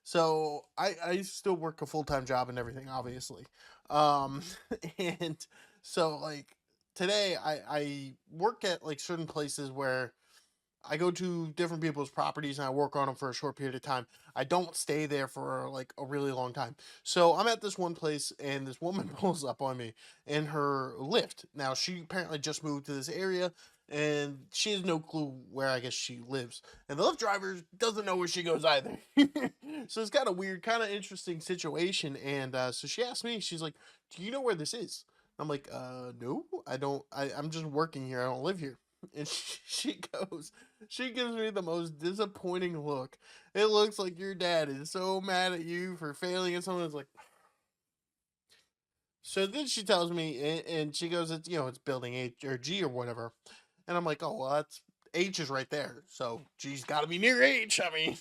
so I still work a full-time job and everything, obviously. Um, and so like today I work at like certain places where I go to different people's properties and I work on them for a short period of time. I don't stay there for like a really long time. So I'm at this one place and this woman pulls up on me in her lift. Now she apparently just moved to this area and she has no clue where I guess she lives. And the lift driver doesn't know where she goes either. So it's got a weird, kind of interesting situation. And so she asked me, she's like, "Do you know where this is?" I'm like, no, I don't. I'm just working here. I don't live here." And she gives me the most disappointing look. It looks like your dad is so mad at you for failing at something. It's like, so then she tells me, and she goes, "It's it's building H or G or whatever," and I'm like, "Oh well, that's H is right there, so G's got to be near H." I mean,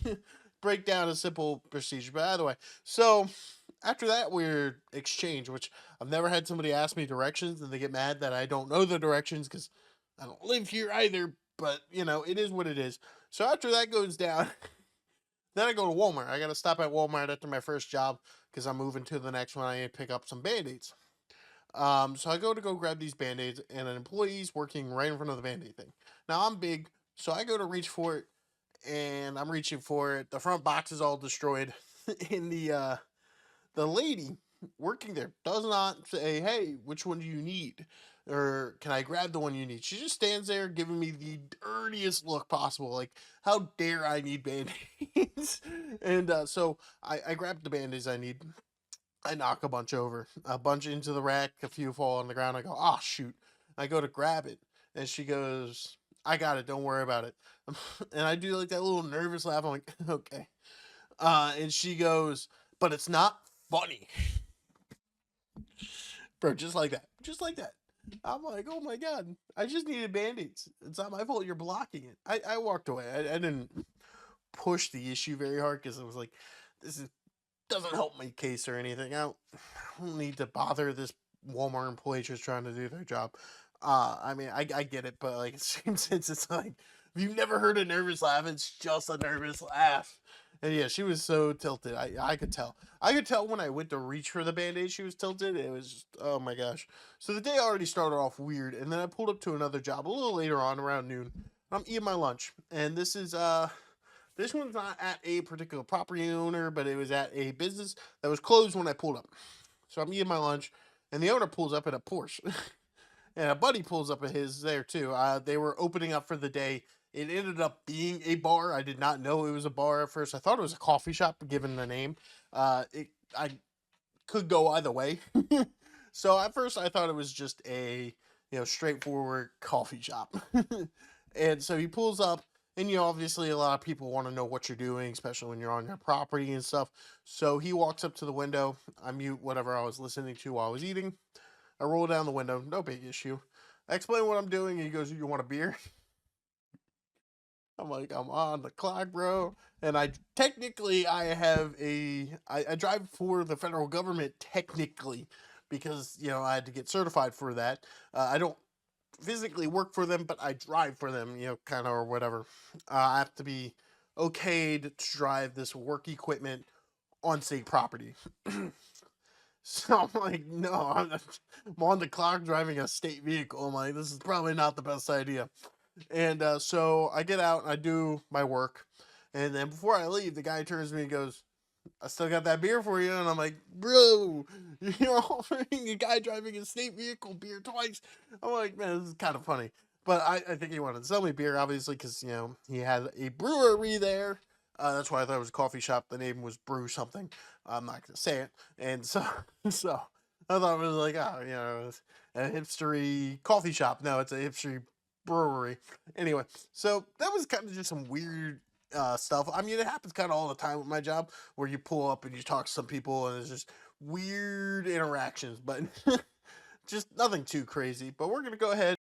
break down a simple procedure. But either way, so after that weird exchange, which I've never had somebody ask me directions and they get mad that I don't know the directions because I don't live here either. But it is what it is. So after that goes down, then I go to Walmart. I got to stop at Walmart after my first job because I'm moving to the next one. I need to pick up some band aids. So I go grab these band aids, and an employee's working right in front of the band aid thing. Now I'm big, so I go to reach for it, and I'm reaching for it. The front box is all destroyed, and the lady working there does not say, "Hey, which one do you need?" Or "Can I grab the one you need?" She just stands there giving me the dirtiest look possible. Like, how dare I need band-aids? And so I grab the band-aids I need. I knock a bunch into the rack, a few fall on the ground. I go, "Oh, shoot." I go to grab it, and she goes, "I got it, don't worry about it." And I do like that little nervous laugh. I'm like, "Okay." And she goes, "But it's not funny." Bro, just like that. Just like that. I'm like, "Oh my god, I just needed band-aids. It's not my fault you're blocking it." I walked away. I didn't push the issue very hard because it was like, this is doesn't help my case or anything. I don't need to bother this Walmart employee just trying to do their job. I mean, I get it, but like, it seems since it's like, if you've never heard a nervous laugh, it's just a nervous laugh. And yeah, she was so tilted. I could tell. I could tell when I went to reach for the band-aid, she was tilted. It was just, oh my gosh. So the day already started off weird, and then I pulled up to another job a little later on around noon. I'm eating my lunch, and this one's not at a particular property owner, but it was at a business that was closed when I pulled up. So I'm eating my lunch, and the owner pulls up in a Porsche, and a buddy pulls up at his there too. They were opening up for the day. It ended up being a bar. I did not know it was a bar at first. I thought it was a coffee shop, given the name. I could go either way. So at first I thought it was just a straightforward coffee shop. And so he pulls up, and obviously a lot of people want to know what you're doing, especially when you're on your property and stuff. So he walks up to the window. I mute whatever I was listening to while I was eating. I roll down the window, no big issue. I explain what I'm doing, and he goes, "You want a beer?" I'm like, "I'm on the clock, bro." And I drive for the federal government technically because, I had to get certified for that. I don't physically work for them, but I drive for them, kind of, or whatever. I have to be okayed to drive this work equipment on state property. So I'm like, "No, I'm on the clock driving a state vehicle." I'm like, "This is probably not the best idea." And so I get out and I do my work. And then before I leave, the guy turns to me and goes, "I still got that beer for you." And I'm like, "Bro, you're offering a guy driving a state vehicle beer twice." I'm like, "Man, this is kind of funny." But I think he wanted to sell me beer, obviously, because, he had a brewery there. That's why I thought it was a coffee shop. The name was Brew something. I'm not going to say it. And so, so I thought it was like, oh, a hipstery coffee shop. No, it's a hipstery brewery. Anyway, so that was kind of just some weird stuff. I mean, it happens kind of all the time with my job where you pull up and you talk to some people and it's just weird interactions, but just nothing too crazy. But we're going to go ahead